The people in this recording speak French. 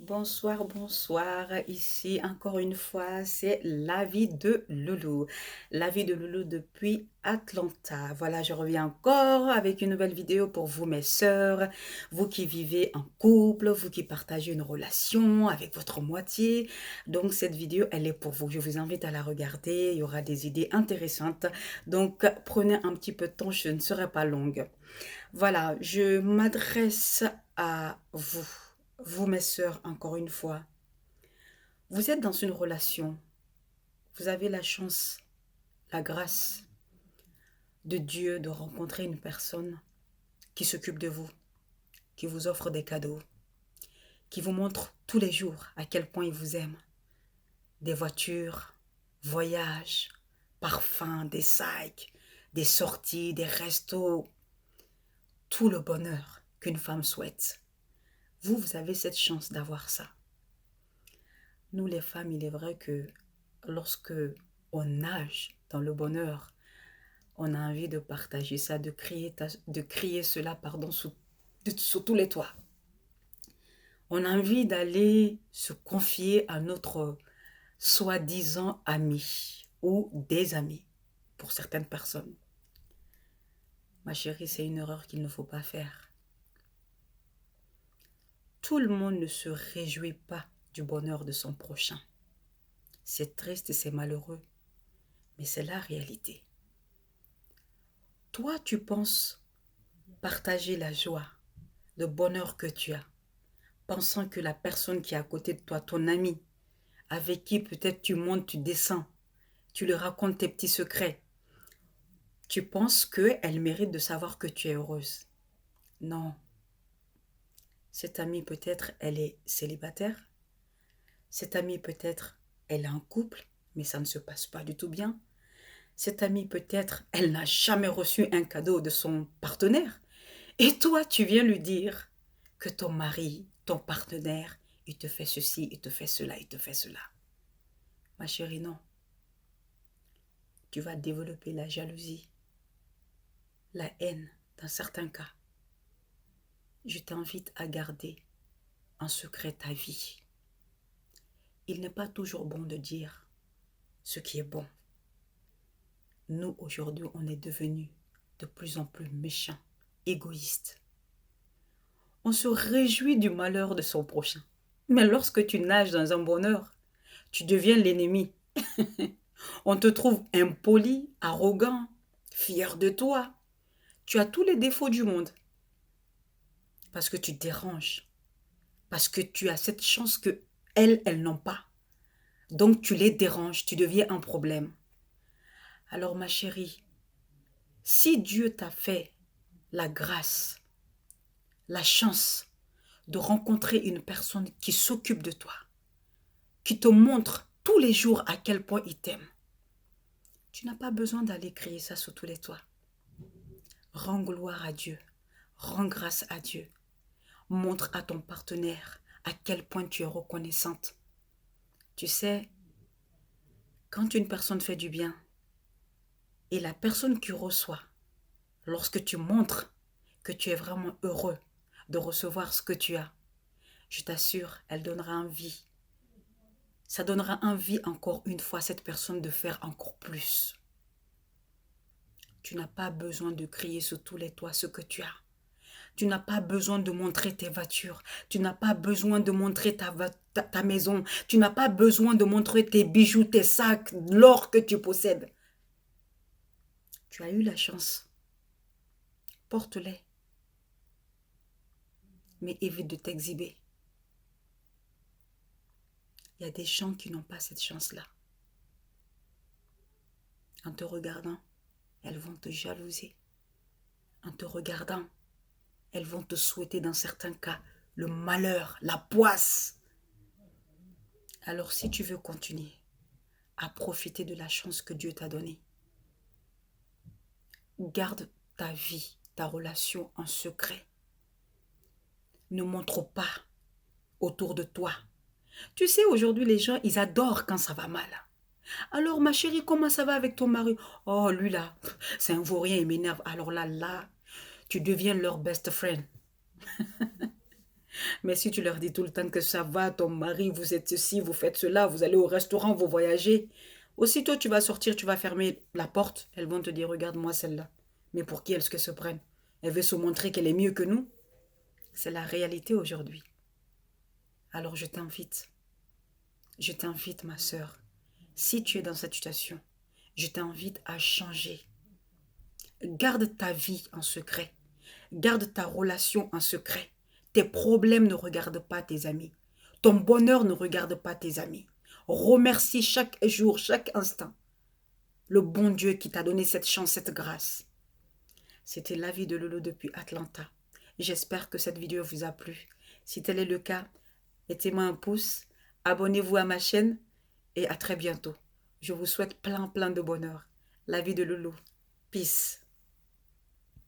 Bonsoir, bonsoir. Ici, encore une fois, c'est la vie de Loulou. La vie de Loulou depuis Atlanta. Voilà, je reviens encore avec une nouvelle vidéo pour vous, mes sœurs. Vous qui vivez en couple, vous qui partagez une relation avec votre moitié. Donc, cette vidéo, elle est pour vous. Je vous invite à la regarder. Il y aura des idées intéressantes. Donc, prenez un petit peu de temps. Je ne serai pas longue. Voilà, je m'adresse à vous. Vous, mes sœurs, encore une fois, vous êtes dans une relation, vous avez la chance, la grâce de Dieu de rencontrer une personne qui s'occupe de vous, qui vous offre des cadeaux, qui vous montre tous les jours à quel point il vous aime. Des voitures, voyages, parfums, des sacs, des sorties, des restos, tout le bonheur qu'une femme souhaite. Vous avez cette chance d'avoir ça. Nous, les femmes, il est vrai que lorsque on nage dans le bonheur, on a envie de partager ça, de crier cela, pardon, sous tous les toits. On a envie d'aller se confier à notre soi-disant ami ou des amis pour certaines personnes. Ma chérie, c'est une erreur qu'il ne faut pas faire. Tout le monde ne se réjouit pas du bonheur de son prochain. C'est triste et c'est malheureux, mais c'est la réalité. Toi, tu penses partager la joie, le bonheur que tu as, pensant que la personne qui est à côté de toi, ton ami, avec qui peut-être tu montes, tu descends, tu lui racontes tes petits secrets, tu penses qu'elle mérite de savoir que tu es heureuse. Non. Cette amie, peut-être, elle est célibataire. Cette amie, peut-être, elle a un couple, mais ça ne se passe pas du tout bien. Cette amie, peut-être, elle n'a jamais reçu un cadeau de son partenaire. Et toi, tu viens lui dire que ton mari, ton partenaire, il te fait ceci, il te fait cela, il te fait cela. Ma chérie, non. Tu vas développer la jalousie, la haine dans certains cas. Je t'invite à garder en secret ta vie. Il n'est pas toujours bon de dire ce qui est bon. Nous, aujourd'hui, on est devenus de plus en plus méchants, égoïstes. On se réjouit du malheur de son prochain. Mais lorsque tu nages dans un bonheur, tu deviens l'ennemi. On te trouve impoli, arrogant, fier de toi. Tu as tous les défauts du monde parce que tu déranges, parce que tu as cette chance que elles n'ont pas. Donc tu les déranges, tu deviens un problème. Alors ma chérie, si Dieu t'a fait la grâce, la chance de rencontrer une personne qui s'occupe de toi, qui te montre tous les jours à quel point il t'aime, tu n'as pas besoin d'aller crier ça sous tous les toits. Rends gloire à Dieu, rends grâce à Dieu. Montre à ton partenaire à quel point tu es reconnaissante. Tu sais, quand une personne fait du bien et la personne qui reçoit, lorsque tu montres que tu es vraiment heureux de recevoir ce que tu as, je t'assure, elle donnera envie. Ça donnera envie encore une fois à cette personne de faire encore plus. Tu n'as pas besoin de crier sur tous les toits ce que tu as. Tu n'as pas besoin de montrer tes voitures. Tu n'as pas besoin de montrer ta maison. Tu n'as pas besoin de montrer tes bijoux, tes sacs, l'or que tu possèdes. Tu as eu la chance. Porte-les. Mais évite de t'exhiber. Il y a des gens qui n'ont pas cette chance-là. En te regardant, elles vont te jalouser. En te regardant, elles vont te souhaiter dans certains cas le malheur, la poisse. Alors si tu veux continuer à profiter de la chance que Dieu t'a donnée, garde ta vie, ta relation en secret. Ne montre pas autour de toi. Tu sais, aujourd'hui, les gens, ils adorent quand ça va mal. Alors, ma chérie, comment ça va avec ton mari? Oh, lui là, c'est un vaurien, il m'énerve. Alors là, tu deviens leur best friend. Mais si tu leur dis tout le temps que ça va, ton mari, vous êtes ceci, vous faites cela, vous allez au restaurant, vous voyagez, aussitôt tu vas sortir, tu vas fermer la porte, elles vont te dire, regarde-moi celle-là. Mais pour qui est-ce qu'elle se prenne? Elle veut se montrer qu'elle est mieux que nous? C'est la réalité aujourd'hui. Alors je t'invite ma sœur, si tu es dans cette situation, je t'invite à changer. Garde ta vie en secret. Garde ta relation en secret. Tes problèmes ne regardent pas tes amis. Ton bonheur ne regarde pas tes amis. Remercie chaque jour, chaque instant, le bon Dieu qui t'a donné cette chance, cette grâce. C'était la vie de Lolo depuis Atlanta. J'espère que cette vidéo vous a plu. Si tel est le cas, mettez-moi un pouce, abonnez-vous à ma chaîne et à très bientôt. Je vous souhaite plein de bonheur. La vie de Lolo. Peace.